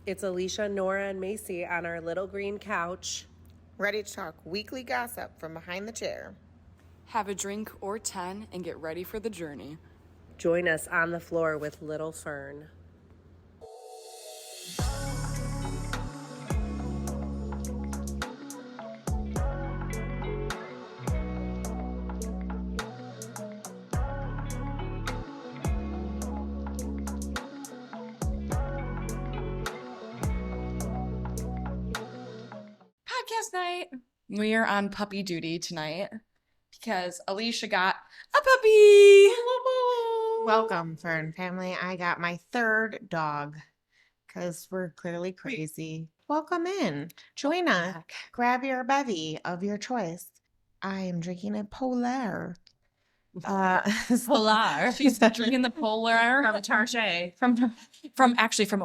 It's Alysia, Nora, and Macy on our little green couch. Ready to talk weekly gossip from behind the chair. Have a drink or 10 and get ready for the journey. Join us on the floor with Little Fern. Podcast night. We are on puppy duty tonight because Alysia got a puppy. Welcome, Fern family. I got my third dog because we're clearly crazy. Welcome in. Join us. Grab your bevy of your choice. I am drinking a Polar. Polar. She's drinking the Polar From a Target. from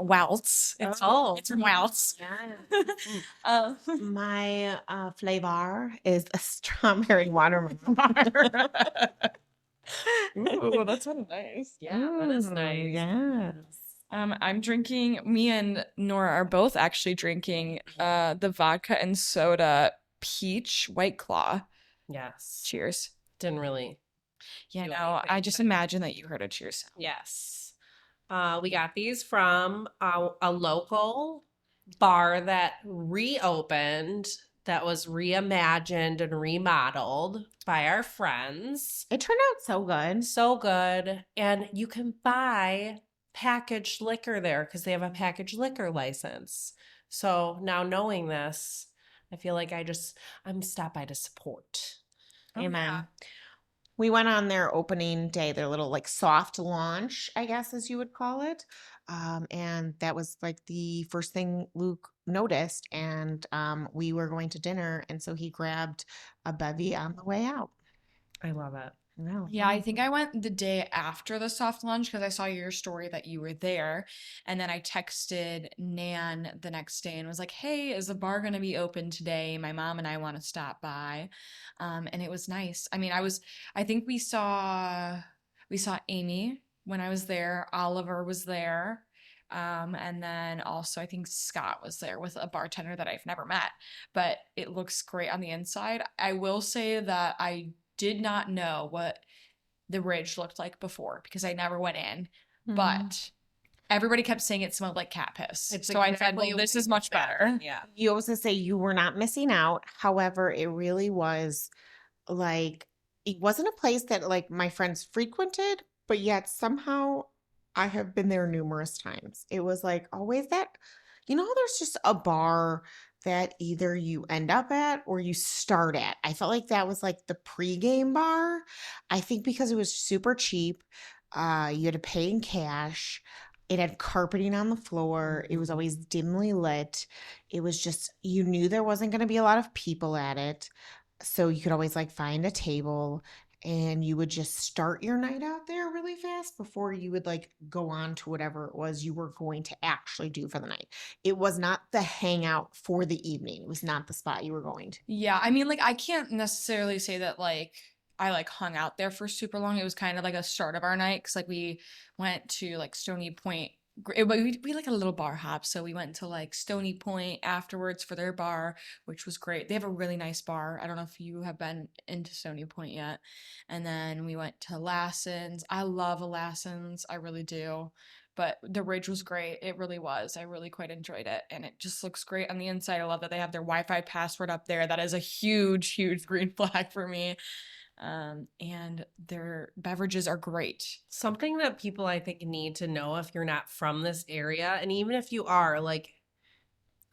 Waltz. It's from Waltz. Yeah. My flavor is a strawberry watermelon. Ooh, that's so nice. Yeah, that is nice. Yes. I'm drinking. Me and Nora are both actually drinking the vodka and soda peach White Claw. Yes. Cheers. Didn't really. Yeah, do no, anything, I just but- imagine that you heard a cheers sound. Yes. We got these from a local bar that reopened, that was reimagined and remodeled by our friends. It turned out so good. So good. And you can buy packaged liquor there because they have a packaged liquor license. So now knowing this, I feel like I'm stopped by to support. Amen. yeah. We went on their opening day, their little like soft launch, I guess, as you would call it. And that was like the first thing Luke noticed. And we were going to dinner. And so he grabbed a bevy on the way out. I love it. Wow. Yeah, I think I went the day after the soft launch because I saw your story that you were there. And then I texted Nan the next day and was like, hey, is the bar going to be open today? My mom and I want to stop by. And it was nice. I mean, I think we saw Amy when I was there. Oliver was there. And then also I think Scott was there with a bartender that I've never met, but it looks great on the inside. I will say that I did not know what the Ridge looked like before because I never went in, but everybody kept saying it smelled like cat piss. It's so I said, exactly well, this is what much better. Yeah. You also say you were not missing out. However, it really was like, it wasn't a place that like my friends frequented, but yet somehow I have been there numerous times. It was like always that, there's just a bar that either you end up at or you start at. I felt like that was like the pregame bar. I think because it was super cheap, you had to pay in cash. It had carpeting on the floor. It was always dimly lit. It was just, you knew there wasn't going to be a lot of people at it. So you could always like find a table and you would just start your night out there really fast before you would like go on to whatever it was you were going to actually do for the night. It was not the hangout for the evening. It was not the spot you were going to. Yeah, I mean, like, I can't necessarily say that, like, I, like, hung out there for super long. It was kind of like a start of our night because, like, we went to, like, Stony Point. We like a little bar hop, so we went to, like, Stony Point afterwards for their bar, which was great. They have a really nice bar. I don't know if you have been into Stony Point yet. And then we went to Lassen's. I love Lassen's. I really do. But the Ridge was great. It really was. I really quite enjoyed it. And it just looks great on the inside. I love that they have their Wi-Fi password up there. That is a huge, huge green flag for me. And their beverages are great. Something that people I think need to know if you're not from this area, and even if you are, like,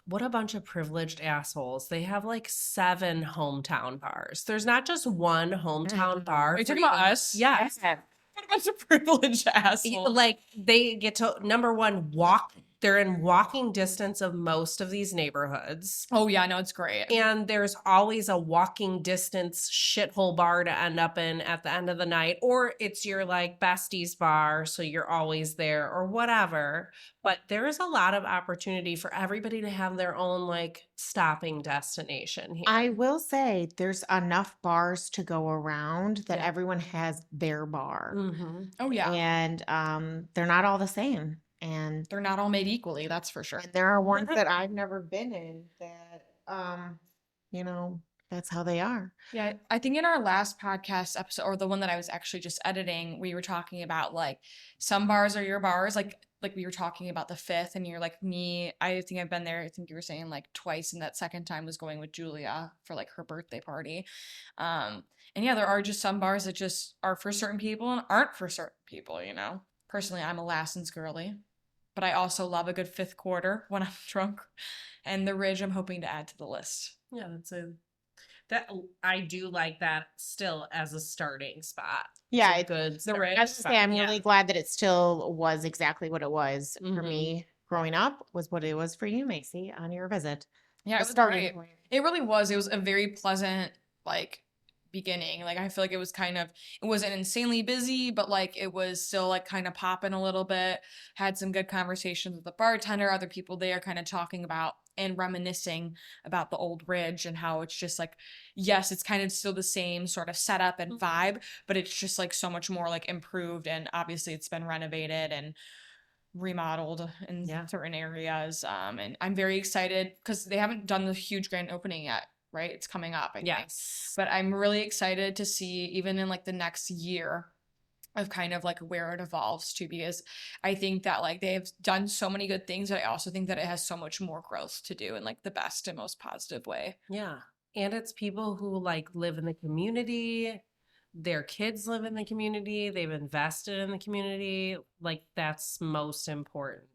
what a bunch of privileged assholes. They have like 7 hometown bars. There's not just one hometown bar. Are you talking about us? Yes. What a bunch of privileged assholes. Like, they get to, number one, walk. They're in walking distance of most of these neighborhoods. Oh, yeah, no, it's great. And there's always a walking distance shithole bar to end up in at the end of the night. Or it's your like besties bar, so you're always there or whatever. But there is a lot of opportunity for everybody to have their own like stopping destination here. I will say there's enough bars to go around that everyone has their bar. Mm-hmm. Oh, yeah. And they're not all the same. And They're not all made equally, that's for sure. and there are ones that I've never been in that, you know, that's how they are. Yeah, I think in our last podcast episode, or the one that I was actually just editing, we were talking about like some bars are your bars, like we were talking about the Fifth, and you're like me. I think I've been there. I think you were saying like twice, and that second time was going with Julia for like her birthday party. And yeah, there are just some bars that just are for certain people and aren't for certain people. You know, personally, I'm a Lassen's girly, but I also love a good fifth quarter when I'm drunk, and the Ridge I'm hoping to add to the list. Yeah, that I do like that still as a starting spot. Yeah, It's a good starting I was gonna spot. say, I'm Yeah. really glad that it still was exactly what it was for Mhm. me growing up, was what it was for you, Macy, on your visit. Yeah, The it was starting great. point. It really was. It was a very pleasant, like, beginning. Like, I feel like it was kind of, it wasn't insanely busy, but like, it was still like kind of popping a little bit. Had some good conversations with the bartender, other people there kind of talking about and reminiscing about the old Ridge and how it's just like, yes, it's kind of still the same sort of setup and vibe, but it's just like so much more like improved. And obviously, it's been renovated and remodeled in certain areas. And I'm very excited because they haven't done the huge grand opening yet, right? It's coming up, I think. Yes. But I'm really excited to see, even in like the next year, of kind of like where it evolves to, because I think that like they've done so many good things, but I also think that it has so much more growth to do in like the best and most positive way. Yeah. And it's people who like live in the community. Their kids live in the community. They've invested in the community. Like that's most important,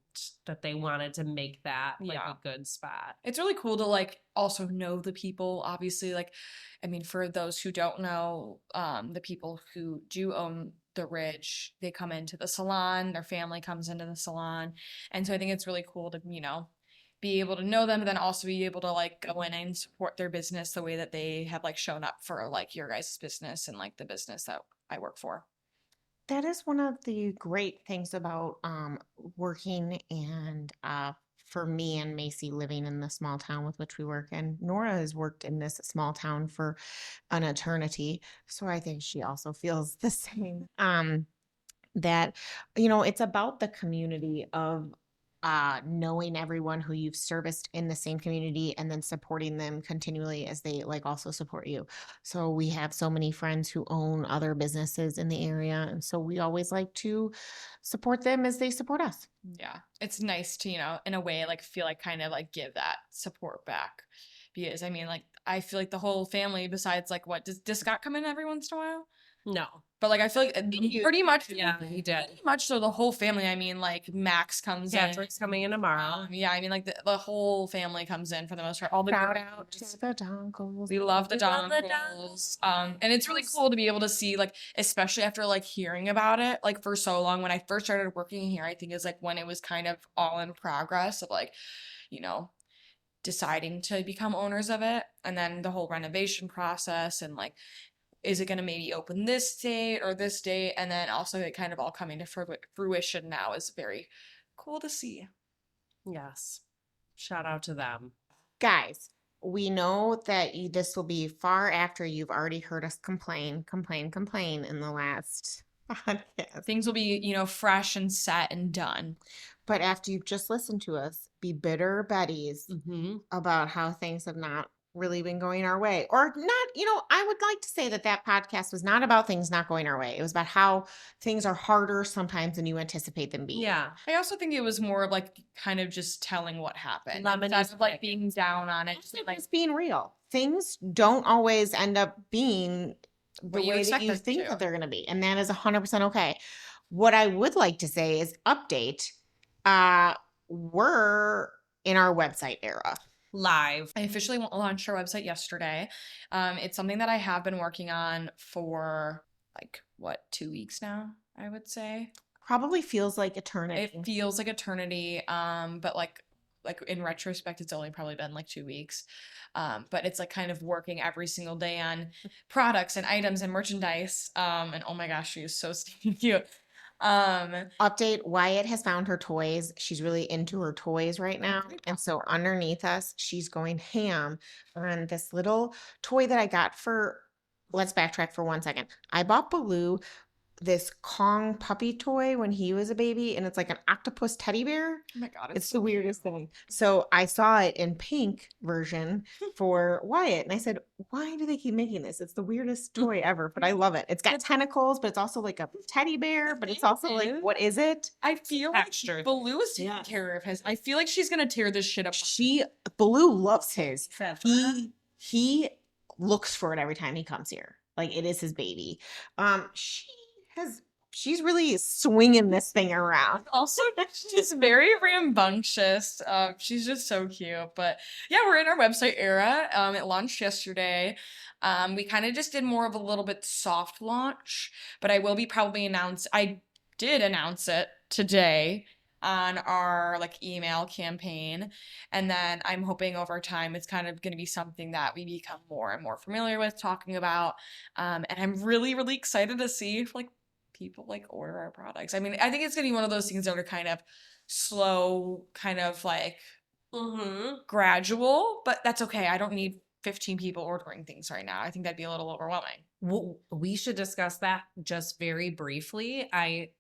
that they wanted to make that like a good spot. It's really cool to like also know the people. Obviously, like, I mean, for those who don't know, the people who do own the Ridge, they come into the salon, their family comes into the salon. And so I think it's really cool to, you know, be able to know them, but then also be able to like go in and support their business the way that they have like shown up for like your guys' business and like the business that I work for. That is one of the great things about working and for me and Macy living in the small town with which we work. And Nora has worked in this small town for an eternity. So I think she also feels the same. That, you know, it's about the community of knowing everyone who you've serviced in the same community and then supporting them continually as they like also support you. So we have so many friends who own other businesses in the area, and so we always like to support them as they support us. Yeah, it's nice to, you know, in a way, like feel like kind of like give that support back, because I mean, like I feel like the whole family, besides like what does Scott come in every once in a while? No. But like I feel like pretty much, Yeah, he did. pretty much so the whole family. I mean, like Max comes Patrick's coming in tomorrow. in. Yeah, I mean, like the whole family comes in for the most part. All the Shout girls. out to the Donkles. We love the We love the Donkles. And it's really cool to be able to see, like, especially after like hearing about it, like for so long. When I first started working here, I think is like when it was kind of all in progress of like, you know, deciding to become owners of it, and then the whole renovation process and like, is it going to maybe open this date or this date, and then also it kind of all coming to fruition now is very cool to see. Yes. Shout out to them. Guys, we know that this will be far after you've already heard us complain in the last podcast. Things will be, you know, fresh and set and done. But after you've just listened to us be bitter Betties about how things have not really been going our way, or not, you know, I would like to say that podcast was not about things not going our way. It was about how things are harder sometimes than you anticipate them being. Yeah. I also think it was more of like kind of just telling what happened Lemon instead of like being down on it. Just Just like like being real. Things don't always end up being the What you way that expect you them think to. that they're going to be. And that is 100% okay. What I would like to say is update. We're in our website era. Live. I officially launched our website yesterday. It's something that I have been working on for like, what, 2 weeks now, I would say. Probably feels like eternity. It feels like eternity, but like in retrospect, it's only probably been like 2 weeks. But it's like kind of working every single day on products and items and merchandise. And oh my gosh, she is so stinking cute. Update, Wyatt has found her toys. She's really into her toys right now. And so underneath us, she's going ham on this little toy that I got for, let's backtrack for 1 second. I bought Baloo this Kong puppy toy when he was a baby, and it's like an octopus teddy bear. Oh my God, It's the weirdest thing. So I saw it in pink version for Wyatt, and I said, "Why do they keep making this? It's the weirdest toy ever, but I love it. It's got tentacles, but it's also like a teddy bear, but it's also like, what is it?" I feel like Texture. Baloo is taking care of his. I feel like she's gonna tear this shit up. Baloo loves his. He looks for it every time he comes here. Like, it is his baby. She's really swinging this thing around. Also, she's very rambunctious. She's just so cute. But yeah, we're in our website era. It launched yesterday. We kind of just did more of a little bit soft launch, but I will be probably I did announce it today on our like email campaign, and then I'm hoping over time it's kind of going to be something that we become more and more familiar with talking about, and I'm really excited to see if like people like order our products. I mean, I think it's going to be one of those things that are kind of slow, kind of like gradual, but that's okay. I don't need 15 people ordering things right now. I think that'd be a little overwhelming. We should discuss that just very briefly. I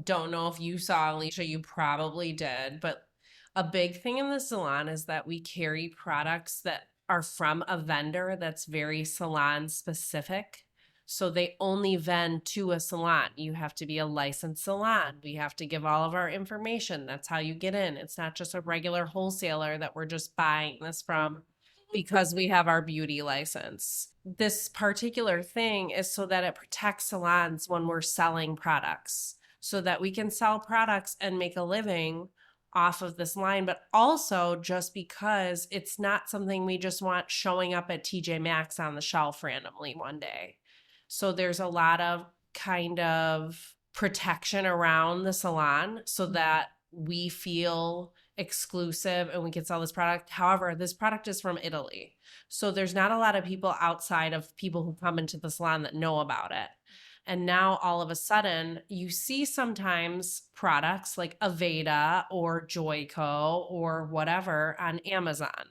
don't know if you saw, Alysia, you probably did, but a big thing in the salon is that we carry products that are from a vendor that's very salon specific. So they only vend to a salon. You have to be a licensed salon. We have to give all of our information. That's how you get in. It's not just a regular wholesaler that we're just buying this from because we have our beauty license. This particular thing is so that it protects salons when we're selling products, so that we can sell products and make a living off of this line, but also just because it's not something we just want showing up at TJ Maxx on the shelf randomly one day. So there's a lot of kind of protection around the salon so that we feel exclusive and we can sell this product. However, this product is from Italy. So there's not a lot of people outside of people who come into the salon that know about it. And now all of a sudden you see sometimes products like Aveda or Joico or whatever on Amazon,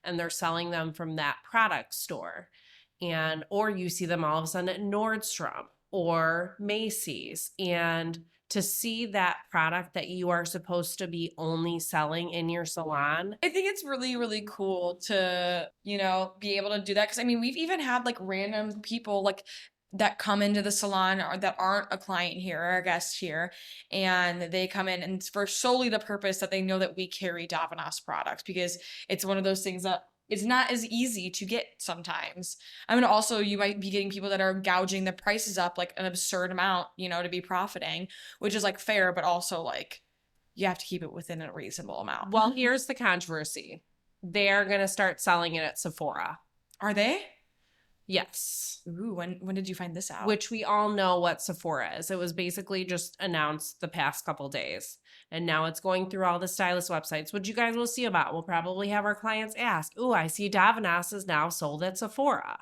and they're selling them from that product store. Or you see them all of a sudden at Nordstrom or Macy's. And to see that product that you are supposed to be only selling in your salon, I think it's really cool to, be able to do that. Cause I mean, we've even had like random people like that come into the salon or that aren't a client here or a guest here, and they come in and for solely the purpose that they know that we carry Davinas products, because it's one of those things that it's not as easy to get sometimes. I mean, also you might be getting people that are gouging the prices up like an absurd amount, to be profiting, which is like fair, but also like you have to keep it within a reasonable amount. Well, here's the controversy. They're going to start selling it at Sephora. Are they? Yes. Ooh, when did you find this out? Which we all know what Sephora is. It was basically just announced the past couple days. And now it's going through all the stylist websites, which you guys will see about. We'll probably have our clients ask, "Ooh, I see Davinas is now sold at Sephora."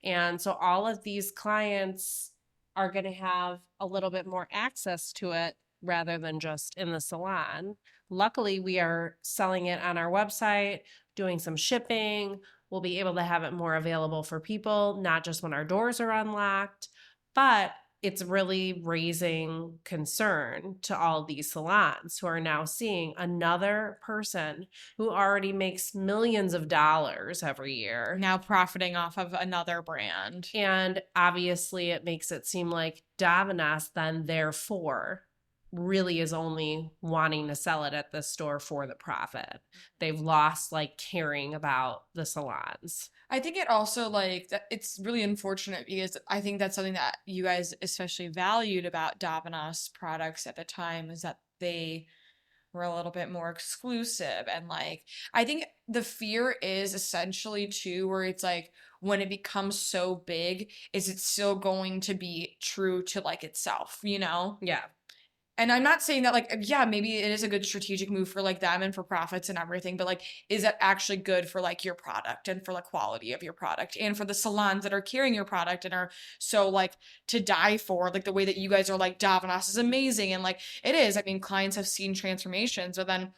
And so all of these clients are going to have a little bit more access to it rather than just in the salon. Luckily, we are selling it on our website, doing some shipping. We'll be able to have it more available for people, not just when our doors are unlocked, but it's really raising concern to all these salons who are now seeing another person who already makes millions of dollars every year now profiting off of another brand. And obviously it makes it seem like Davinas then therefore really is only wanting to sell it at the store for the profit. They've lost like caring about the salons. I think it also it's really unfortunate because I think that's something that you guys especially valued about Davinas products at the time, is that they were a little bit more exclusive. And I think the fear is essentially too, where it's like, when it becomes so big, is it still going to be true to itself, Yeah. And I'm not saying that maybe it is a good strategic move for them and for profits and everything, but is that actually good for your product and for the quality of your product and for the salons that are carrying your product and are so to die for, the way that you guys are Davinas is amazing, and it is. I mean, clients have seen transformations, but then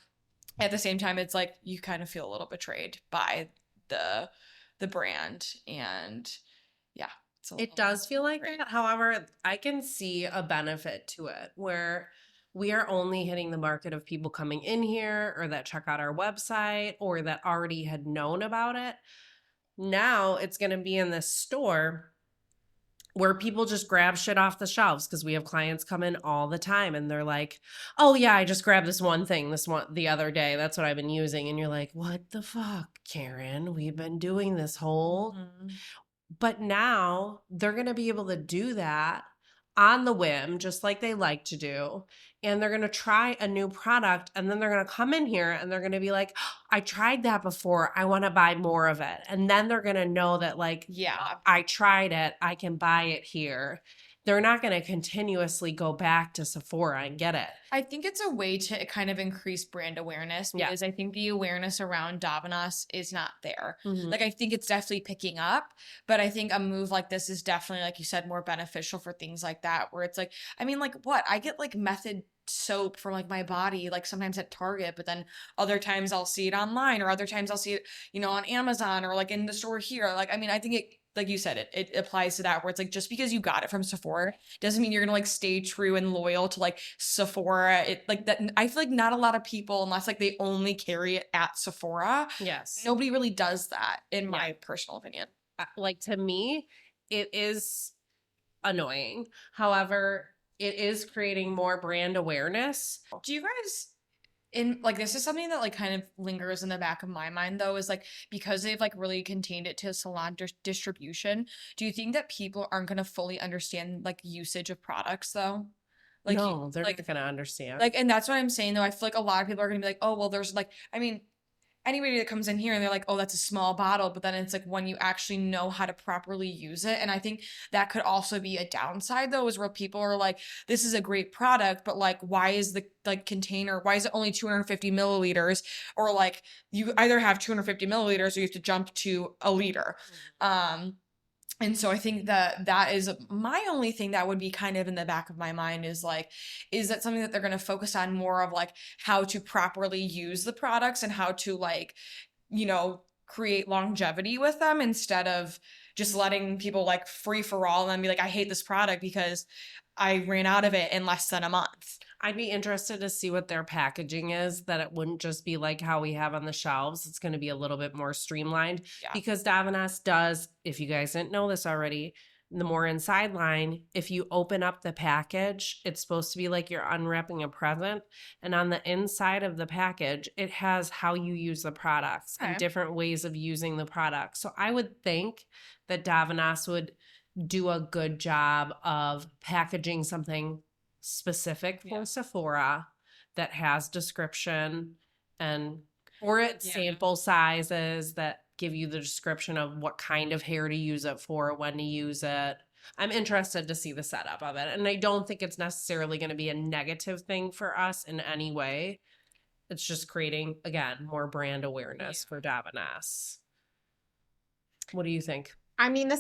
at the same time it's you kind of feel a little betrayed by the brand. And yeah, It's a It little- does feel like that. However, I can see a benefit to it where we are only hitting the market of people coming in here or that check out our website or that already had known about it. Now it's going to be in this store where people just grab shit off the shelves because we have clients come in all the time and they're like, oh yeah, I just grabbed this one thing the other day. That's what I've been using. And you're like, what the fuck, Karen? We've been doing this whole Mhm. But now they're going to be able to do that on the whim, just like they like to do. And they're going to try a new product. And then they're going to come in here and they're going to be like, I tried that before. I want to buy more of it. And then they're going to know that, like, Yeah. I tried it. I can buy it here. They're not going to continuously go back to Sephora and get it. I think it's a way to kind of increase brand awareness Yeah. because I think the awareness around Davinas is not there. Mhm. Like, I think it's definitely picking up, but I think a move like this is definitely, like you said, more beneficial for things like that, where it's like, I mean, like, what? I get like method soap for like my body, like sometimes at Target, but then other times I'll see it online, or other times I'll see it, on Amazon or like in the store here. Like, I mean, I think it, like you said, it applies to that, where it's like, just because you got it from Sephora doesn't mean you're gonna like stay true and loyal to like Sephora. It like that. I feel like not a lot of people, unless like they only carry it at Sephora, Yes. nobody really does that, in my personal opinion. Like, to me, it is annoying. However, it is creating more brand awareness. Do you guys, in like, this is something that like kind of lingers in the back of my mind though, is like, because they've like really contained it to salon distribution, do you think that people aren't going to fully understand like usage of products though? Like, No, they're like, not going to understand. like, and that's what I'm saying though. I feel like a lot of people are going to be like, oh, well, there's like, I mean, anybody that comes in here and they're like, oh, that's a small bottle, but then it's like when you actually know how to properly use it. And I think that could also be a downside though, is where people are like, this is a great product, but like, why is the like container, why is it only 250 milliliters? Or like, you either have 250 milliliters or you have to jump to a liter. And so I think that is my only thing that would be kind of in the back of my mind, is like, is that something that they're going to focus on more of, like how to properly use the products and how to like, create longevity with them, instead of just letting people like free for all and then be like, I hate this product because I ran out of it in less than a month. I'd be interested to see what their packaging is, that it wouldn't just be like how we have on the shelves. It's going to be a little bit more streamlined. Yeah. Because Davinas does, if you guys didn't know this already, the more inside line, if you open up the package, it's supposed to be like you're unwrapping a present. And on the inside of the package, it has how you use the products and Okay. different ways of using the products. So I would think that Davinas would do a good job of packaging something specific for Yeah. Sephora that has description or Yeah. sample sizes that give you the description of what kind of hair to use it for, when to use it. I'm interested to see the setup of it. And I don't think it's necessarily going to be a negative thing for us in any way. It's just creating, again, more brand awareness for Davinas. What do you think? I mean,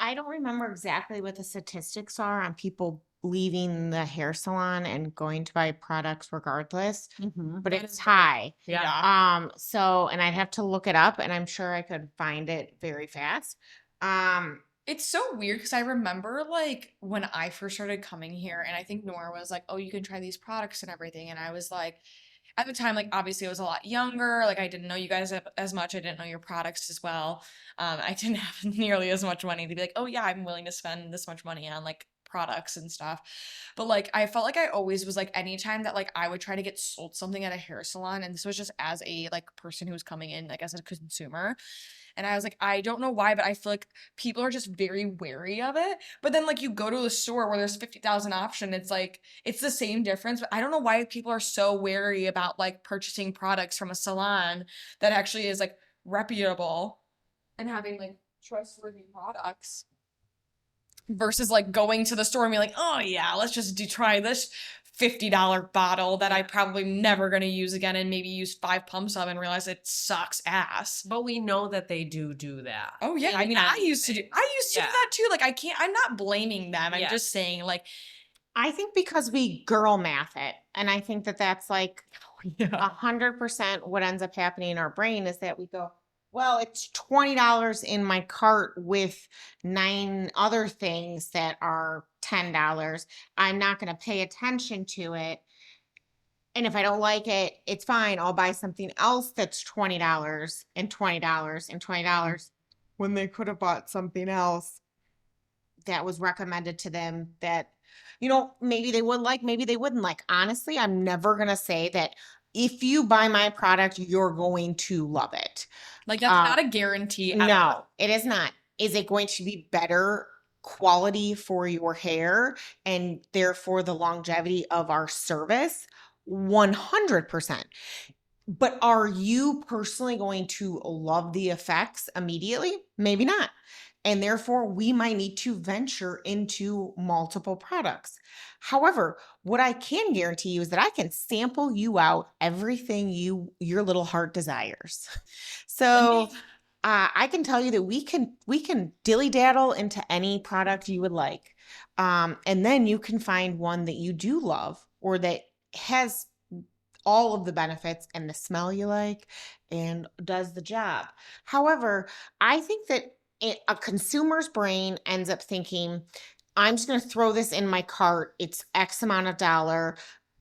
I don't remember exactly what the statistics are on people leaving the hair salon and going to buy products regardless, but That it's is high. Yeah. So, and I'd have to look it up, and I'm sure I could find it very fast. It's so weird because I remember like when I first started coming here, and I think Nora was like, oh, you can try these products and everything. And I was like, at the time, like obviously I was a lot younger. Like I didn't know you guys as much. I didn't know your products as well. I didn't have nearly as much money to be like, oh yeah, I'm willing to spend this much money on like products and stuff. But like I felt like I always was like, anytime that like I would try to get sold something at a hair salon, and this was just as a like person who was coming in like as a consumer, and I was like, I don't know why, but I feel like people are just very wary of it. But then like you go to a store where there's 50,000 options, it's like it's the same difference, but I don't know why people are so wary about like purchasing products from a salon that actually is like reputable and having like trustworthy products, versus like going to the store and being like, oh yeah, let's just try this $50 bottle that I probably never going to use again, and maybe use 5 pumps of and realize it sucks ass. But we know that they do that. Oh yeah, I mean, I used to do Yeah. that too. Like I'm not blaming them. I'm Yeah. just saying like, I think because we girl math it, and I think that that's like yeah. 100% what ends up happening in our brain is that we go, well, it's $20 in my cart with 9 other things that are $10. I'm not going to pay attention to it. And if I don't like it, it's fine. I'll buy something else that's $20 and $20 and $20 when they could have bought something else that was recommended to them that, maybe they would like, maybe they wouldn't like. Honestly, I'm never going to say that if you buy my product, you're going to love it. Like, that's not a guarantee. No, it is not. Is it going to be better quality for your hair and therefore the longevity of our service? 100%. But are you personally going to love the effects immediately? Maybe not. And therefore, we might need to venture into multiple products. However, what I can guarantee you is that I can sample you out everything your little heart desires. So I can tell you that we can dilly daddle into any product you would like. And then you can find one that you do love or that has all of the benefits and the smell you like and does the job. However, I think that a consumer's brain ends up thinking, I'm just going to throw this in my cart. It's X amount of dollar.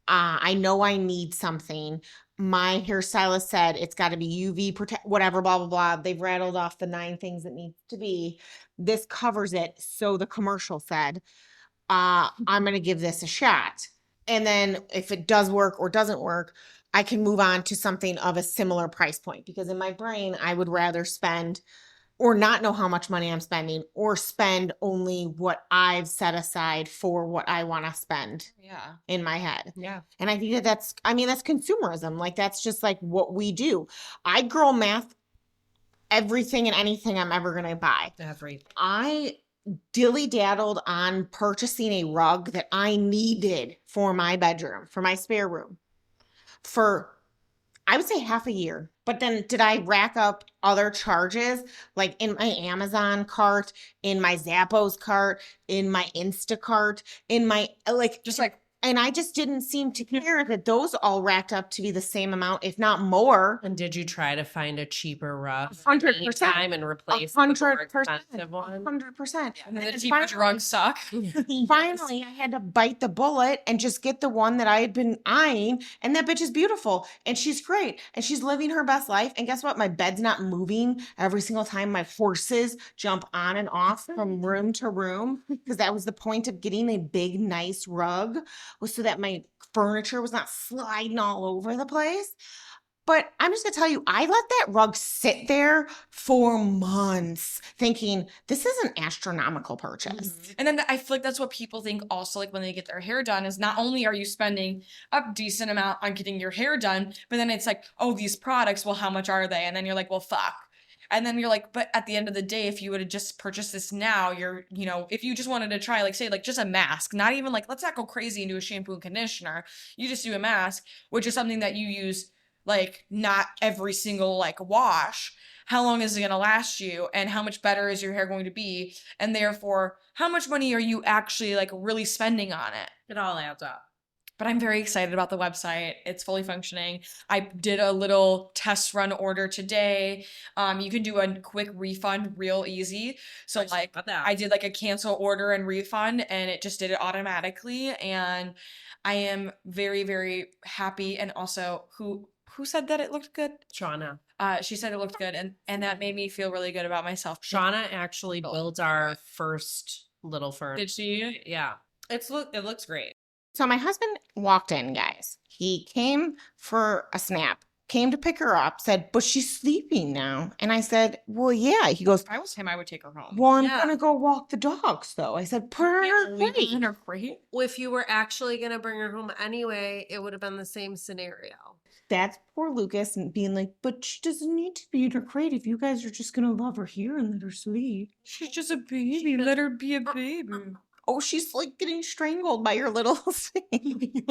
I know I need something. My hairstylist said it's got to be UV protect, whatever, blah, blah, blah. They've rattled off the 9 things it needs to be. This covers it. So the commercial said, I'm going to give this a shot. And then if it does work or doesn't work, I can move on to something of a similar price point, because in my brain, I would rather spend or not know how much money I'm spending or spend only what I've set aside for what I want to spend in my head. Yeah. And I think that's consumerism. Like, that's just like what we do. I girl math everything and anything I'm ever going to buy. Everything. I dilly-daddled on purchasing a rug that I needed for my bedroom, for my spare room, for, I would say, half a year. But then did I rack up other charges, like in my Amazon cart, in my Zappos cart, in my Instacart, in my, and I just didn't seem to care that those all racked up to be the same amount, if not more. And did you try to find a cheaper rug 100% time and replace the more expensive one? 100%. And the cheapest rugs suck. Finally, I had to bite the bullet and just get the one that I had been eyeing. And that bitch is beautiful. And she's great. And she's living her best life. And guess what? My bed's not moving every single time my horses jump on and off from room to room. Because that was the point of getting a big, nice rug, was so that my furniture was not sliding all over the place. But I'm just going to tell you, I let that rug sit there for months thinking, this is an astronomical purchase. Mm-hmm. And then I feel like that's what people think also, like when they get their hair done, is not only are you spending a decent amount on getting your hair done, but then it's like, oh, these products, well, how much are they? And then you're like, well, fuck. And then you're like, but at the end of the day, if you would have just purchased this now, if you just wanted to try, like, say, like, just a mask, not even like, let's not go crazy and do a shampoo and conditioner. You just do a mask, which is something that you use, like, not every single, like, wash. How long is it going to last you? And how much better is your hair going to be? And therefore, how much money are you actually, like, really spending on it? It all adds up. But I'm very excited about the website. It's fully functioning. I did a little test run order today. You can do a quick refund real easy. So like I did like a cancel order and refund, and it just did it automatically. And I am very, very happy. And also, who said that it looked good? Shauna. She said it looked good, and that made me feel really good about myself. Shauna actually built our first Little Fern. Did she? Yeah. It looks great. So my husband walked in, guys. He came for a snap, came to pick her up, said, but she's sleeping now. And I said, well, yeah. He goes, if I was him, I would take her home. Well, I'm going to go walk the dogs, though. I said, put her in her crate. Well, if you were actually going to bring her home anyway, it would have been the same scenario. That's poor Lucas and being like, but she doesn't need to be in her crate if you guys are just going to love her here and let her sleep. She's just a baby. Let her be a baby. Oh, she's like getting strangled by your little thing.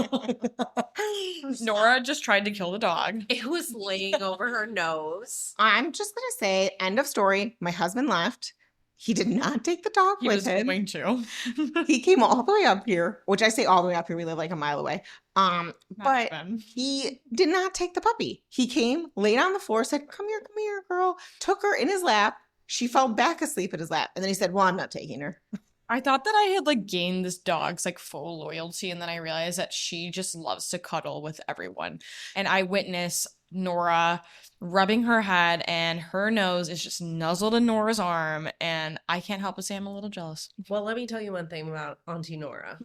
Nora just tried to kill the dog. It was laying over her nose. I'm just going to say, end of story. My husband left. He did not take the dog He with was him. going to. He came all the way up here, which I say all the way up here. We live like a mile away. But he did not take the puppy. He came, laid on the floor, said, come here, girl. Took her in his lap. She fell back asleep at his lap. And then he said, well, I'm not taking her. I thought that I had like gained this dog's like full loyalty, and then I realized that she just loves to cuddle with everyone. And I witness Nora rubbing her head, and her nose is just nuzzled in Nora's arm, and I can't help but say I'm a little jealous. Well, let me tell you one thing about Auntie Nora.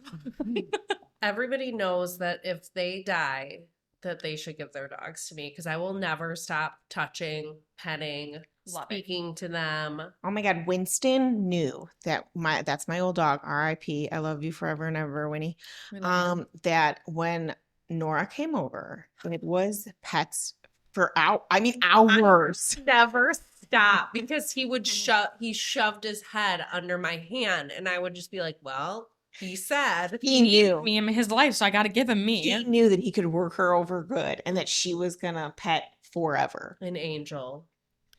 Everybody knows that if they die, that they should give their dogs to me because I will never stop touching, petting, Love it. speaking to them. Oh my God, Winston knew that's my old dog, R.I.P. I love you forever and ever, Winnie. We love you. That when Nora came over, it was pets for hours. Never stop because he would he shoved his head under my hand and I would just be like, well, he said He knew. Me and his life, so I got to give him me. He knew that he could work her over good and that she was gonna pet forever. an angel,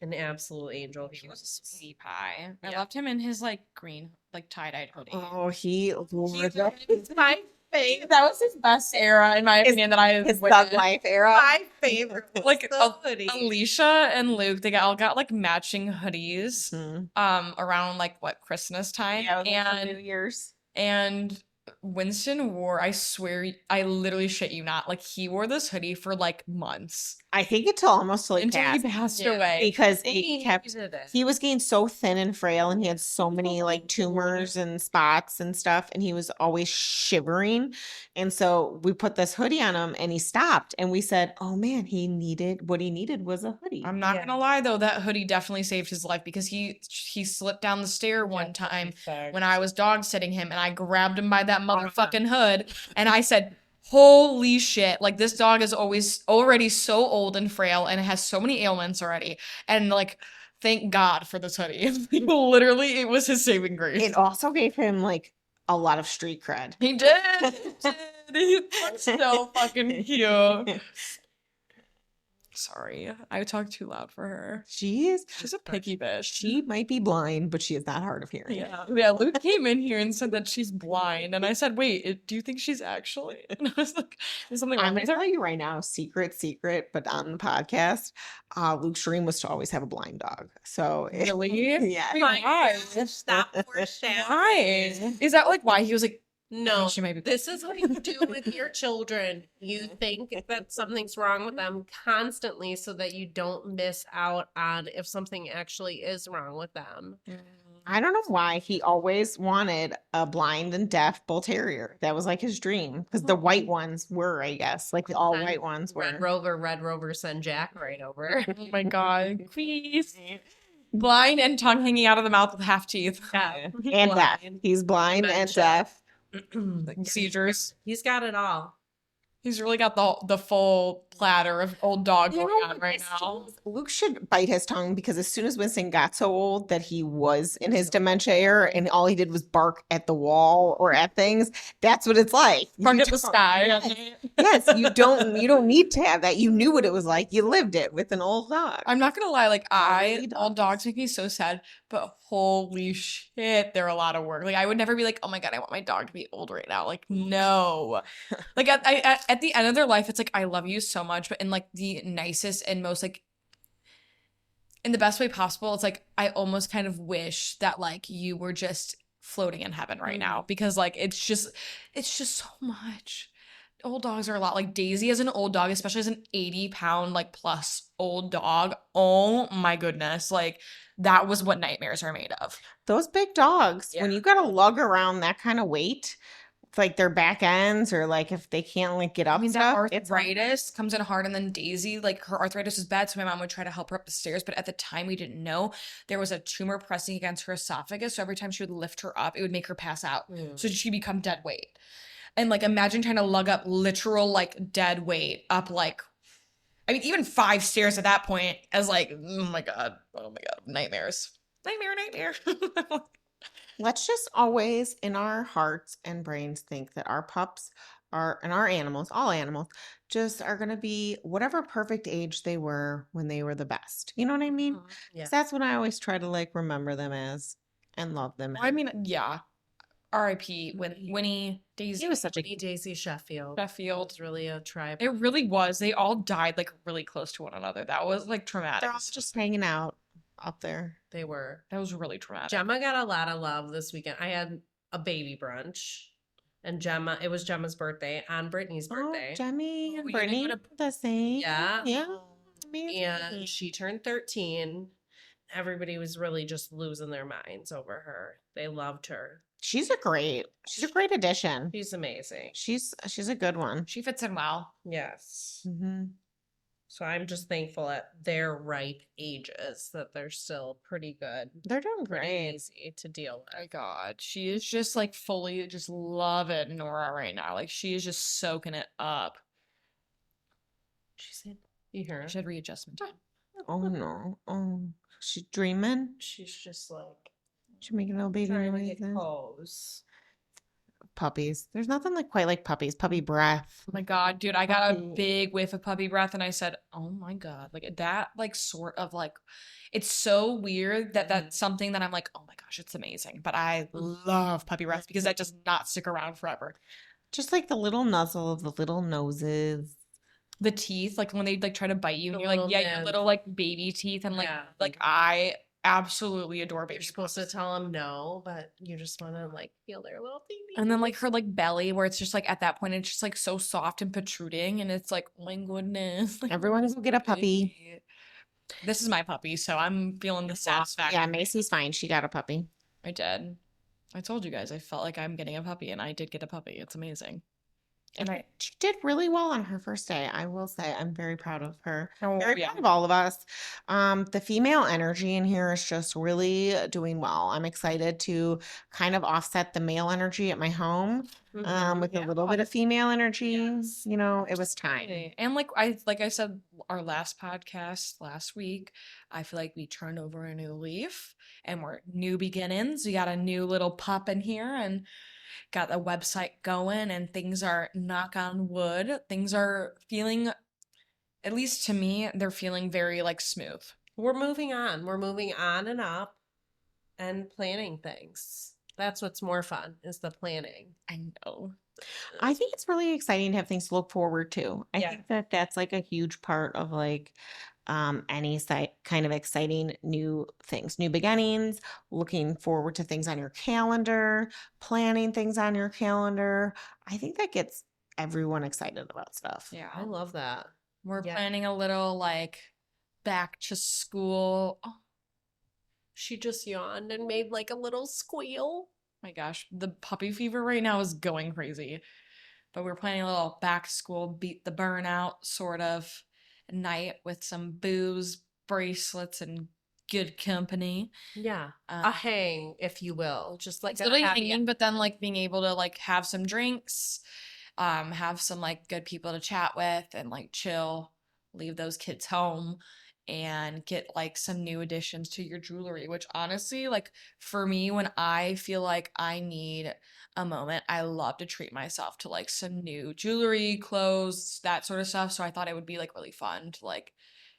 an absolute angel. He was a sweetie pie. I loved him in his like green, like tie-dyed hoodie. Oh, he wore He's that. my favorite. That was his best era, in my opinion, that I His witnessed. thug life era. My favorite. was Like the hoodie. Alicia and Luke, they all got like matching hoodies. Mhm. Around like what, Christmas time. Yeah, it was like for and New Year's. And Winston wore, I swear, I literally shit you not, like he wore this hoodie for like months I think until he until passed. he passed Yeah. away. Because He needed it. he was getting so thin and frail and he had so many like tumors and spots and stuff and he was always shivering. And so we put this hoodie on him and he stopped and we said, oh man, what he needed was a hoodie. I'm not Yeah. gonna lie though, that hoodie definitely saved his life because he slipped down the stair one time when I was dog sitting him and I grabbed him by that motherfucking hood and I said, holy shit, like this dog is already so old and frail and has so many ailments already. And like, thank God for this hoodie. Literally, it was his saving grace. It also gave him like a lot of street cred. He did. He looks so fucking cute. Sorry, I talked too loud for her. She's a picky bitch. She might be blind, but she is not hard of hearing. Yeah. Luke came in here and said that she's blind, and I said, "Wait, do you think she's actually?" And I was like, "There's something I'm wrong gonna with her." tell you right now, secret, but on the podcast, Luke's dream was to always have a blind dog. So Really? yeah. Why? Stop foreshadowing. Why? Is that like why he was like? No, She might be- this is what you do with your children. You think that something's wrong with them constantly so that you don't miss out on if something actually is wrong with them. I don't know why he always wanted a blind and deaf bull terrier. That was like his dream because the white ones were, I guess, like the all white ones were. Red Rover, send Jack right over. Oh my god, please. Blind and tongue hanging out of the mouth with half teeth. Yeah. And deaf. He's blind and Dementia. deaf. Like seizures. He's got it all. He's really got the full platter of old dog going on right now. Luke should bite his tongue because as soon as Winston got so old that he was in his dementia era and all he did was bark at the wall or at things, that's what it's like. Bark You at the don't- sky. Yes, you don't need to have that. You knew what it was like. You lived it with an old dog. I'm not gonna lie, like Really old dogs make me so sad, but holy shit, they're a lot of work. Like I would never be like, oh my god, I want my dog to be old right now. Like no, like at the end of their life, it's like I love you so much, but in like the nicest and most like in the best way possible. It's like I almost kind of wish that like you were just floating in heaven right now because like it's just so much. Old dogs are a lot. Like Daisy as an old dog, especially as an 80-pound like plus old dog. Oh my goodness. Like that was what nightmares are made of. Those big dogs, when Yeah. you got to lug around that kind of weight, it's like their back ends or like if they can't like get up I mean, that stuff, it's hard. arthritis comes in hard, and then Daisy, like her arthritis was bad, so my mom would try to help her up the stairs, but at the time we didn't know there was a tumor pressing against her esophagus, so every time she would lift her up, it would make her pass out. So she'd become dead weight. And like imagine trying to lug up literal like dead weight up like I mean even 5 stairs at that point as like oh my god, nightmares. Nightmare. Let's just always in our hearts and brains think that our pups are and our animals, all animals, just are going to be whatever perfect age they were when they were the best. You know what I mean? 'Cause Yeah. that's what I always try to like remember them as. and love them. I mean, yeah. R.I.P. Winnie, Daisy. He was such a Daisy Sheffield. Sheffield. It's really a tribe. It really was. They all died like really close to one another. That was like traumatic. They're all just hanging out up there. They were. That was really traumatic. Gemma got a lot of love this weekend. I had a baby brunch, and it was Gemma's birthday on Brittany's birthday. Oh, Jemmy Oh, and you didn't Brittany, go to- the same. Yeah. Yeah. Amazing. And she turned 13. Everybody was really just losing their minds over her. They loved her. She's a great addition. She's amazing. She's a good one. She fits in well. Yes. Mm-hmm. So I'm just thankful at their ripe ages that they're still pretty good. They're doing Pretty great. easy to deal My with. God, she is just like fully just loving Nora right now. Like she is just soaking it up. She said, you hear her? She had readjustment time. Oh no. Oh, she's dreaming. She's just like She's making a little baby trying to get noises. pose. Puppies. There's nothing like quite like puppies. Puppy breath. Oh my God, dude, I got a Puppy. big whiff of puppy breath and I said, oh my God, like that, like sort of like, it's so weird that that's something that I'm like, oh my gosh, it's amazing. But I love puppy breath because that does not stick around forever. Just like the little nuzzle of the little noses. The teeth, like when they like try to bite you and The you're like, little yeah, your nibs. little like baby teeth. And like, Yeah. like I absolutely adore You're baby supposed to pups. tell them no, but you just want to like feel their little baby. And then like her like belly where it's just like at that point it's just like so soft and protruding and it's like, oh my goodness. Like, Everyone go get a puppy. baby. This is my puppy, so I'm feeling the satisfaction. Yeah, Macy's fine. She got a puppy. I did. I told you guys I felt like I'm getting a puppy and I did get a puppy. It's amazing. And She did really well on her first day. I will say I'm very proud of her. Oh, Very yeah. proud of all of us. The female energy in here is just really doing well. I'm excited to kind of offset the male energy at my home with a little bit of female energy. Yes. You know, it was time. Absolutely. And like I said our last podcast last week, I feel like we turned over a new leaf and we're new beginnings. We got a new little pup in here and got the website going and things are, knock on wood, things are feeling, at least to me, they're feeling very like smooth. We're moving on. We're moving on and up and planning things. That's what's more fun is the planning. I know. I think it's really exciting to have things to look forward to. I Yeah. think that that's like a huge part of like any kind of exciting new things, new beginnings, looking forward to things on your calendar, planning things on your calendar. I think that gets everyone excited about stuff. Yeah. I love that. We're Yeah. planning a little like back to school. Oh She just yawned and made like a little squeal. my gosh, the puppy fever right now is going crazy. But we're planning a little back to school, beat the burnout sort of night with some booze, bracelets, and good company. Yeah. Um, A hang, if you will. Just like It's literally a happy- hanging, but then like being able to like have some drinks, have some like good people to chat with and like chill, leave those kids home and get like some new additions to your jewelry, which honestly, like for me, when I feel like I need a moment, I love to treat myself to like some new jewelry, clothes, that sort of stuff. So I thought it would be like really fun to like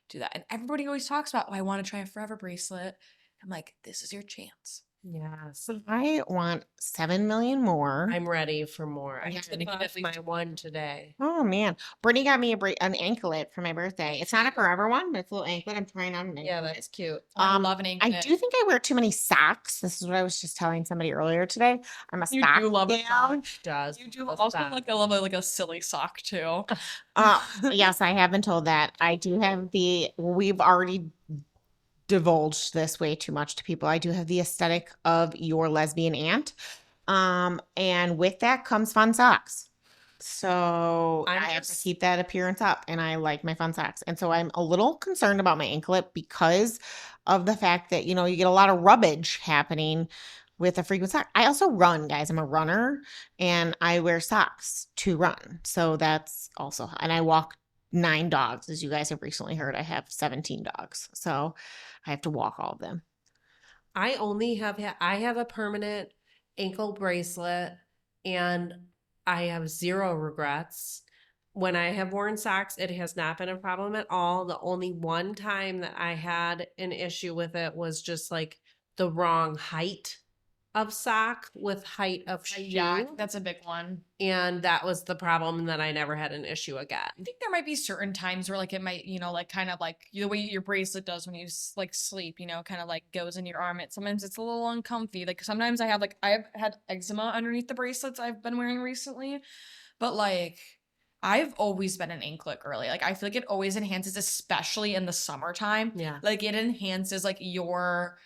do that. And everybody always talks about, oh, I want to try a forever bracelet. I'm like, this is your chance. Yes. I want 7 million more. I'm ready for more. I I'm just gonna get bought at least my one today. Oh man, Brittany got me an anklet for my birthday. It's not a forever one, but it's a little anklet. I'm trying on an anklet. Yeah, that's cute. I Um, love an I anklet. do think I wear too many socks. This is what I was just telling somebody earlier today. I'm a You sock do love a gal. sock. Does. You do love also that. like I love like a silly sock too. Yes, I have been told that. I do have we've already divulged this way too much to people. I do have the aesthetic of your lesbian aunt. And with that comes fun socks. So I'm I have to just- keep that appearance up and I like my fun socks. And so I'm a little concerned about my anklet because of the fact that, you know, you get a lot of rubbage happening with a frequent sock. I also run, guys. I'm a runner and I wear socks to run. So that's also, and I walk 9 dogs. As you guys have recently heard, I have 17 dogs. So I have to walk all of them. I have a permanent ankle bracelet and I have zero regrets. When I have worn socks, it has not been a problem at all. The only one time that I had an issue with it was just like the wrong height of sock with height of shoe. Yeah, that's a big one. And that was the problem. And then I never had an issue again. I think there might be certain times where like it might, like kind of like the way your bracelet does when you like sleep, kind of like goes in your arm. Sometimes it's a little uncomfy. Like sometimes I've had eczema underneath the bracelets I've been wearing recently, but like I've always been an anklet girly. Like I feel like it always enhances, especially in the summertime. Yeah. Like it enhances like your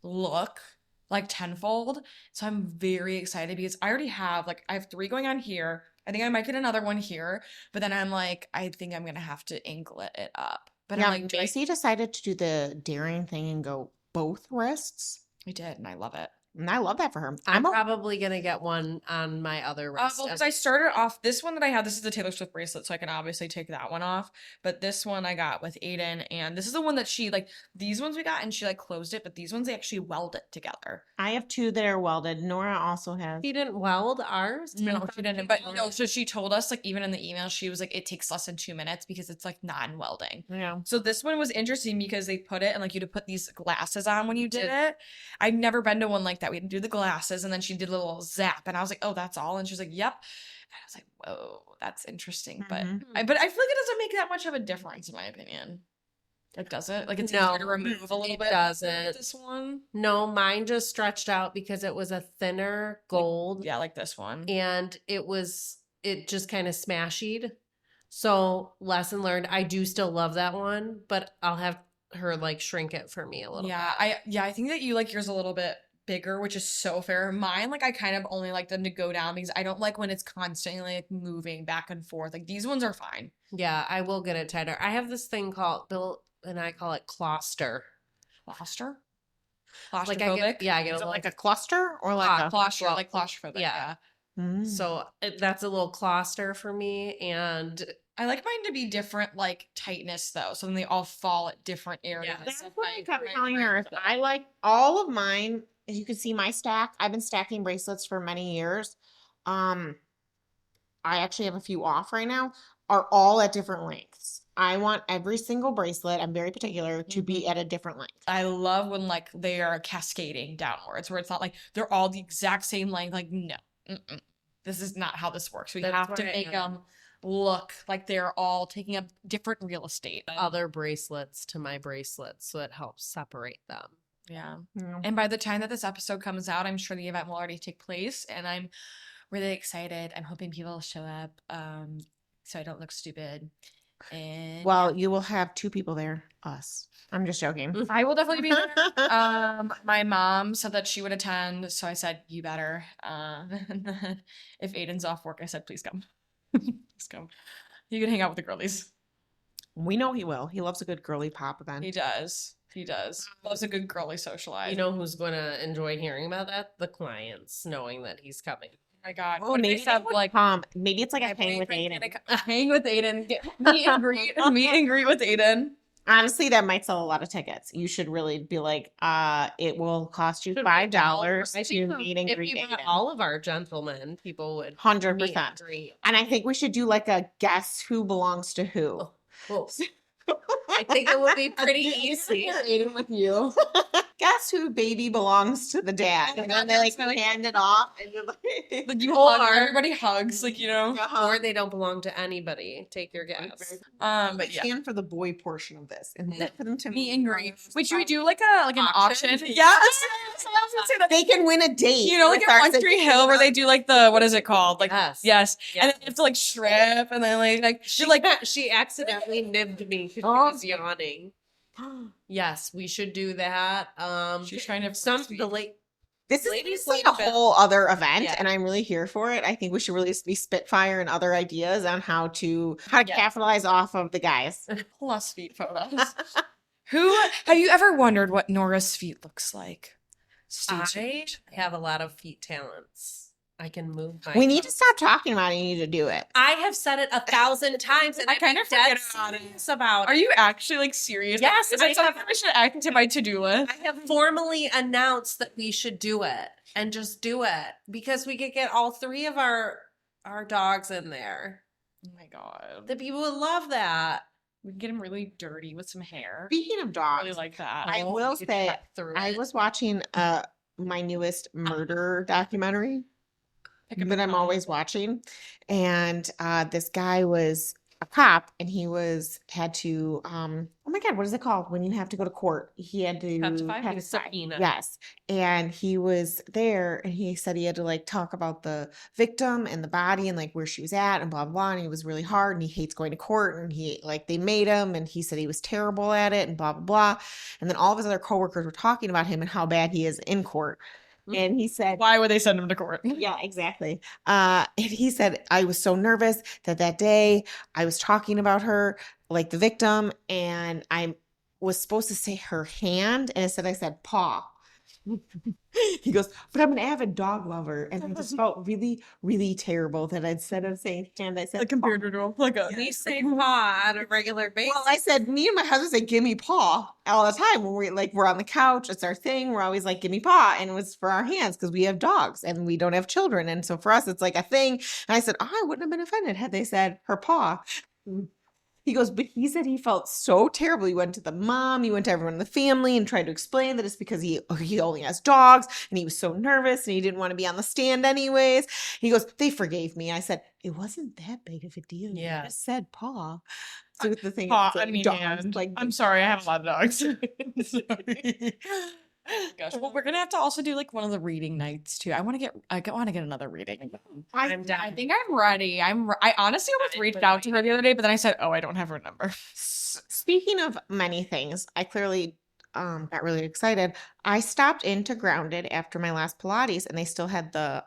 look like tenfold. So I'm very excited because I already have I have 3 going on here. I think I might get another one here, but then I'm like, I think I'm gonna have to anklet it up. But Yeah, I'm like, Macy decided to do the daring thing and go both wrists. I did, and I love it. And I love that for her. I'm probably going to get one on my other wrist. Well, because I started off this one that I have. This is the Taylor Swift bracelet, so I can obviously take that one off. But this one I got with Aiden, and this is the one that she these ones we got, and she closed it. But these ones they actually welded together. I have 2 that are welded. Nora also has. She didn't weld ours? No, she didn't. But so she told us even in the email, she was like, it takes less than 2 minutes because it's non-welding. Yeah. So this one was interesting because they put it and you had to put these glasses on when you did it. I'd never been to one like that. We had to do the glasses, and then she did a little zap, and I was like, oh, that's all. And she was like, yep. And I was like, whoa, that's interesting. But I feel like it doesn't make that much of a difference in my opinion. Does it? It's easier to remove a little bit. It doesn't. This one? No, mine just stretched out because it was a thinner gold. Yeah, like this one. And it just kind of smashied. So lesson learned. I do still love that one, but I'll have her shrink it for me a little bit. I think that you like yours a little bit bigger, which is so fair. Mine, I kind of only like them to go down because I don't like when it's constantly moving back and forth. These ones are fine. Yeah, I will get it tighter. I have this thing called Bill and I call it cluster. Cluster? Claustrophobic? I get a cluster or a cluster, claustrophobic. Yeah. So that's a little cluster for me, and I like mine to be different, tightness though. So then they all fall at different areas. That's what I kept telling her. I like all of mine. As you can see, my stack. I've been stacking bracelets for many years. I actually have a few off right now. Are all at different lengths. I want every single bracelet, I'm very particular, to be at a different length. I love when they are cascading downwards, where it's not they're all the exact same length. No, this is not how this works. We have to make them look like they're all taking up different real estate. Other bracelets to my bracelets, so it helps separate them. Yeah. And by the time that this episode comes out, I'm sure the event will already take place, and I'm really excited. I'm hoping people will show up so I don't look stupid. And you will have 2 people there, us. I'm just joking. I will definitely be there. My mom said that she would attend, so I said, you better. And then if Aiden's off work, I said, please come. Please come. You can hang out with the girlies. We know he will. He loves a good girly pop event. He does. Loves a good girly socialize. You know who's going to enjoy hearing about that? The clients, knowing that he's coming. Oh my God. Oh, maybe have maybe it's a hang with Aiden. Hang with Aiden. Meet and greet with Aiden. Honestly, that might sell a lot of tickets. You should really be it will cost you $5 to meet and greet If you Aiden. all of our gentlemen, people would 100%. And I think we should do a guess who belongs to who. Oh. I think it would be pretty easy. Aiden with you. Guess who baby belongs to the dad? And then they hand it off. And you're everybody hugs, or they don't belong to anybody. Take your guess. But yeah. Stand for the boy portion of this, and then for them to meet and greet. Wait, should we do an auction? Yes. They can win a date. At Linktree Hill where they do the what is it called? Yes. And then you have to strip, and then she accidentally nibbed me because she was yawning. Yes, we should do that. She's trying to This is a whole other event, and I'm really here for it. I think we should really be spitfire and other ideas on how to capitalize off of the guys. Plus feet photos. Have you ever wondered what Nora's feet looks like? I have a lot of feet talents. I can move my We need to stop talking about it. You need to do it. I have said it 1,000 times, and I kind of forget about it. Are you actually serious? Yes, Is it something I should add to my to-do list? I have formally announced that we should do it and just do it because we could get all 3 of our dogs in there. Oh my God. The people would love that. We can get him really dirty with some hair. Speaking of dogs, I really like that. I will say, I was watching a my newest murder documentary Pick up that the I'm phone. always watching. And this guy was a cop and he had to oh my God, what is it called when you have to go to court? He had to Testify? He was subpoenaed. Yes. And he was there and he said he had to like talk about the victim and the body and like where she was at and blah, blah, blah. And it was really hard and he hates going to court and he like they made him and he said he was terrible at it and blah, blah, blah. And then all of his other coworkers were talking about him and how bad he is in court. And he said, Why would they send him to court? yeah, exactly. And he said, I was so nervous that day I was talking about her, like the victim, and I was supposed to say her hand, and instead I said paw. He goes, but I'm an avid dog lover, and I just felt really, really terrible that instead of saying hand, I said Like compared to like a We say paw on a regular basis. well, I said, me and my husband say, give me paw all the time when we're on the couch. It's our thing. We're always like, give me paw. And it was for our hands because we have dogs and we don't have children. And so for us, it's like a thing. And I said, oh, I wouldn't have been offended had they said her paw. He goes, but he said he felt so terrible. He went to the mom, he went to everyone in the family and tried to explain that it's because he only has dogs and he was so nervous and he didn't want to be on the stand anyways. He goes, they forgave me. I said, it wasn't that big of a deal. Yeah. You just said paw. So the thing paw. is, like, I mean, dogs, hand. like I'm sorry, I have a lot of dogs. Sorry. Gosh, well, we're gonna have to also do like one of the reading nights too. I want to get another reading. I'm down. I think I'm ready. I honestly almost reached out to her the other day, but then I said, oh, I don't have her number. Speaking of many things, I clearly got really excited. I stopped into Grounded after my last Pilates and they still had the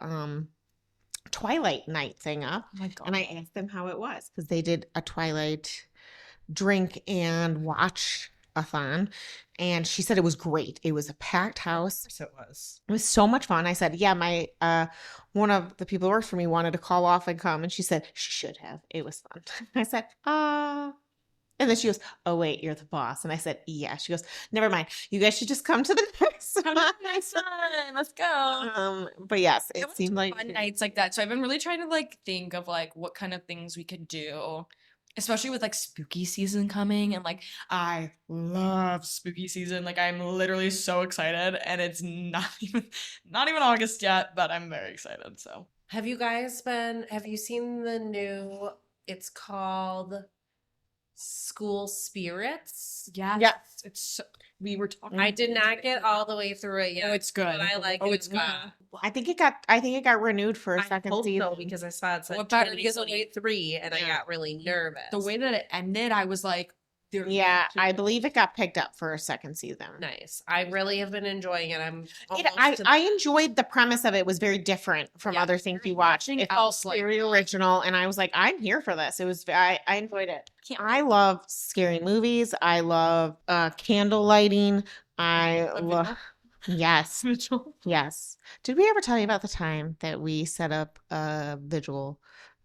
Twilight night thing up. Oh my God. And I asked them how it was because they did a Twilight drink and watch-a-thon. And she said it was great. It was a packed house. So it was. It was so much fun. I said, yeah, my one of the people who works for me wanted to call off and come. And she said, she should have. It was fun. I said, and then she goes, oh, wait, you're the boss. And I said, yeah. She goes, never mind. You guys should just come to the next one. Next one. Let's go. But yes, I it want seemed like fun nights like that. So I've been really trying to like think of like what kind of things we could do, especially with like spooky season coming. And like I love spooky season. Like I'm literally so excited, and it's not even August yet, but I'm very excited. So Have you seen the new, it's called School Spirits? yes, Yeah. it's so, we were talking. I did not get all the way through it yet. Oh, it's good. But I like Oh, it. it's good. I think it got renewed for a I second hope season. so because I saw it said What better 2023 and I Yeah. got really nervous. The way that it ended, I was like, Yeah, I believe it got picked up for a second season. Nice. I really have been enjoying it. I'm I enjoyed the premise of it. It was very different from Yeah, other things we watched. nothing It else felt like very that. original, and I was like, I'm here for this. It was I enjoyed it. I love scary movies. I love candle lighting. I A love yes, Mitchell. yes. Did we ever tell you about the time that we set up a vigil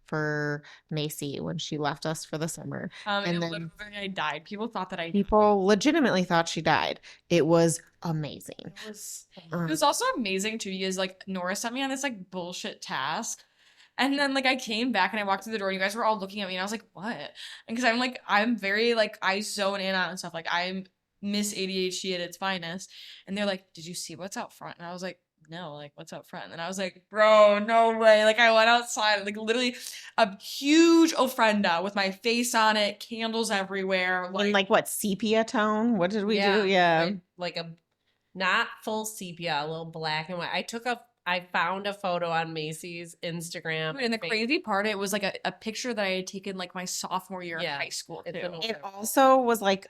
for Macy when she left us for the summer? And And then- literally I died. People thought that I People legitimately thought she died. It was amazing. It was Um, It was also amazing too because like Nora sent me on this like bullshit task. And then like I came back and I walked through the door and you guys were all looking at me and I was like, what? And because I'm very like I zone in on stuff. Like I'm Miss ADHD at its finest. And they're like, did you see what's out front? And I was like, no, like what's out front? And I was like, bro, no way. Like I went outside, like literally a huge ofrenda with my face on it, candles everywhere. in like what, sepia tone? What did we do? Yeah. Like a not full sepia, a little black and white. I found a photo on Macy's Instagram. And the crazy part, it was like a picture that I had taken like my sophomore year Yeah, of high school it's too. an old- It also was like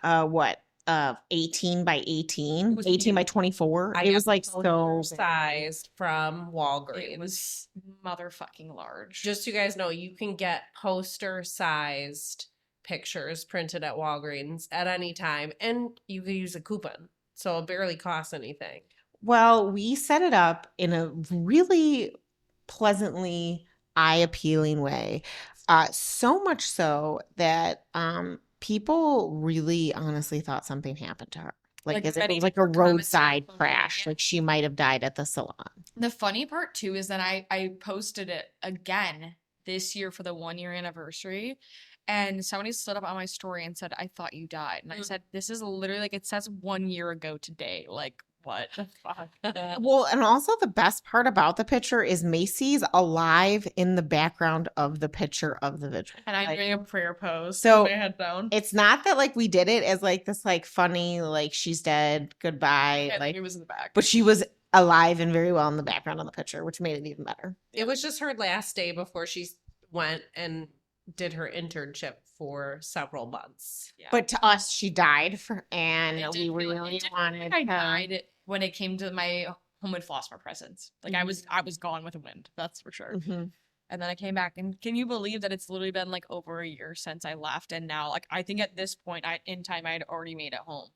18 by 18, It was 18 by 24. I It was got like the so poster sized from It Walgreens. was motherfucking large. Just so you guys know, you can get poster sized pictures printed at Walgreens at any time, and you can use a coupon, so it barely costs anything. Well, we set it up in a really pleasantly eye-appealing way. So much so that people really honestly thought something happened to her. Like, Like, as if it Betty was like a Cooper commented roadside on it, crash. yeah. Like she might have died at the salon. The funny part too is that I posted it again this year for the 1 year anniversary, and somebody stood up on my story and said, I thought you died. And I said, this is literally like it says 1 year ago today. Like, what the fuck? Well, and also the best part about the picture is Macy's alive in the background of the picture of the video. And I'm Like, doing a prayer pose so with my head down. it's not that like we did it as like this like funny like she's dead goodbye Yeah, like, it was in the back. but she was alive and very well in the background of the picture, which made it even better. It was just her last day before she went and did her internship for several months. Yeah. But to us, she died and It we did feel- really it did feel wanted like I her. died when it came to my Homewood Flossmore presents. Like I was gone with the wind, that's for sure. Mhm. And then I came back, and can you believe that it's literally been like over a year since I left, and now like I think at this point in time I had already made it home.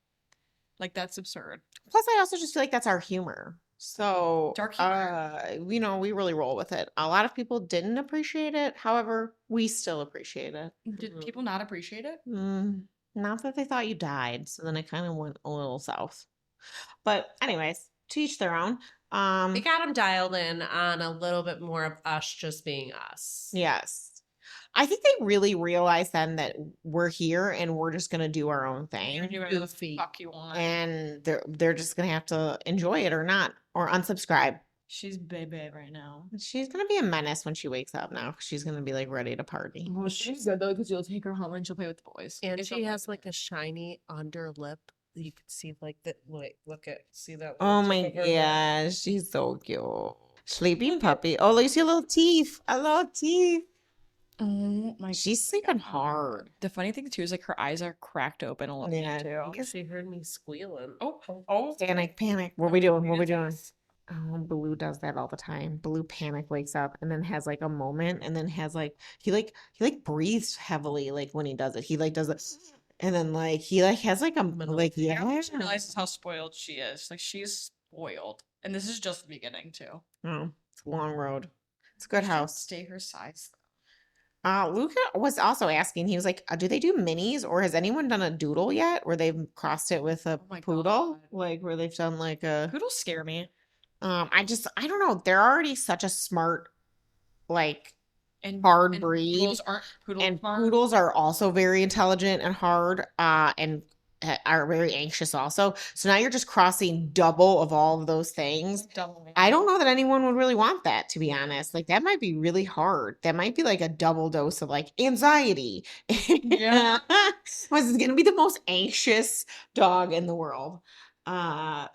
Like that's absurd. Plus, I also just feel like that's our humor. So, Dark humor. you know, we really roll with it. A lot of people didn't appreciate it. However, we still appreciate it. Did people not appreciate it? Not that they thought you died. So then it kind of went a little south. But anyways, to each their own. They got them dialed in on a little bit more of us just being us. Yes. I think they really realized then that we're here and we're just gonna do our own You thing. do whatever the Goofy. fuck you want. And they're just gonna have to enjoy it or not or unsubscribe. She's baby right now. She's gonna be a menace when she wakes up now. She's gonna be like ready to party. Well, she's good though because you'll take her home and she'll play with the boys. And If she she'll- has like a shiny under lip. You can see like the wait, see that? Oh little my tip of her lip? gosh, she's so cute. Sleeping puppy. Oh, look, see little teeth. A little teeth. Oh my She's sleeping hard. The funny thing too is like her eyes are cracked open a little Yeah, bit I too. guess- She heard me squealing. Oh. Panic. What we doing? What we doing? Oh, Baloo does that all the time. Baloo panic wakes up and then has like a moment and then has like he breathes heavily like when he does it. He like does it and then like he like has like a like I don't yeah. think she realizes how spoiled she is. Like she's spoiled, and this is just the beginning too. Oh, it's a long road. It's a good She should house. Stay her size. Luca was also asking, he was like, do they do minis or has anyone done a doodle yet where they've crossed it with a Oh my poodle? God. Like where they've done like a Poodles scare me. I don't know. They're already such a smart like And hard and breed. Poodles aren't poodles. And smart. poodles are also very intelligent and hard and are very anxious also. So now you're just crossing double of all of those things. Double me. I don't know that anyone would really want that, to be honest. Like that might be really hard. That might be like a double dose of like anxiety. Yeah. Was gonna be the most anxious dog in the world.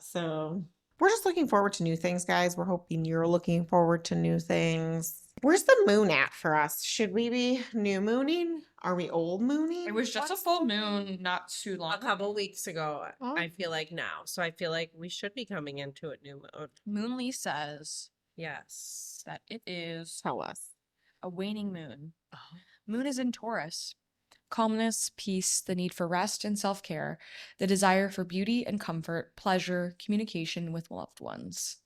So we're just looking forward to new things, guys. We're hoping you're looking forward to new things. Where's the moon at for us? Should we be new mooning? Are we old mooning? It was just a full moon not too long A couple weeks ago, Oh. I feel like now. So I feel like we should be coming into it new moon. Moonly says Yes. that it is Tell us. a waning moon. Moon is in Taurus. Calmness, peace, the need for rest and self-care, the desire for beauty and comfort, pleasure, communication with loved ones.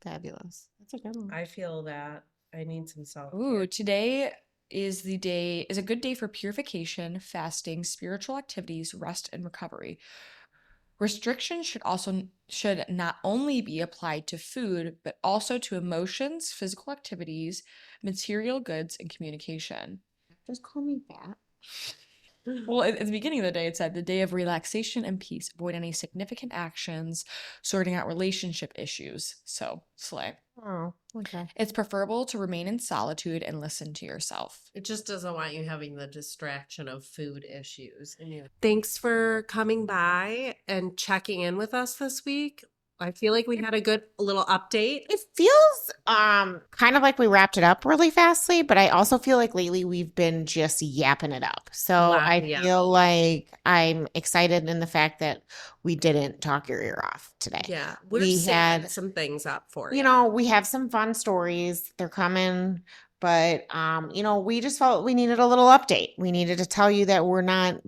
Fabulous. That's a good one. I feel that I need some self. Ooh, today is a good day for purification, fasting, spiritual activities, rest, and recovery. Restrictions should not only be applied to food, but also to emotions, physical activities, material goods, and communication. Just call me fat. Well, at the beginning of the day, it said the day of relaxation and peace. Avoid any significant actions, sorting out relationship issues. So, slay. Oh, okay. It's preferable to remain in solitude and listen to yourself. It just doesn't want you having the distraction of food issues. Thanks for coming by and checking in with us this week. I feel like we had a good little update. It feels kind of like we wrapped it up really fastly, but I also feel like lately we've been just yapping it up. So I Yeah. feel like I'm excited in the fact that we didn't talk your ear off today. Yeah. We're We setting had- some things up for You know, we have some fun stories. They're coming, but we just felt we needed a little update. We needed to tell you that we're not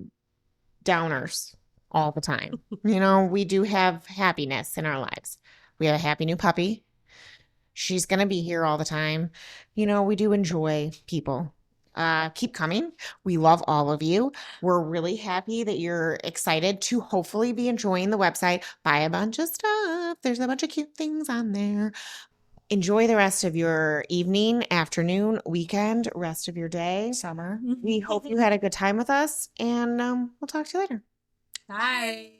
downers all the time. We do have happiness in our lives. We have a happy new puppy. She's going to be here all the time. We do enjoy people. Keep coming. We love all of you. We're really happy that you're excited to hopefully be enjoying the website. Buy a bunch of stuff. There's a bunch of cute things on there. Enjoy the rest of your evening, afternoon, weekend, rest of your day. Summer. We hope you had a good time with us, and we'll talk to you later. Bye.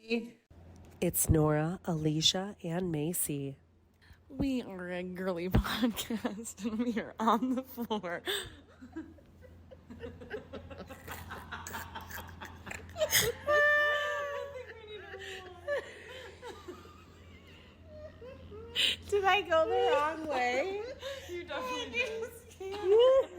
It's Nora, Alysia, and Macy. We are a girly podcast and we are on the floor. Did I go the wrong way? You definitely did.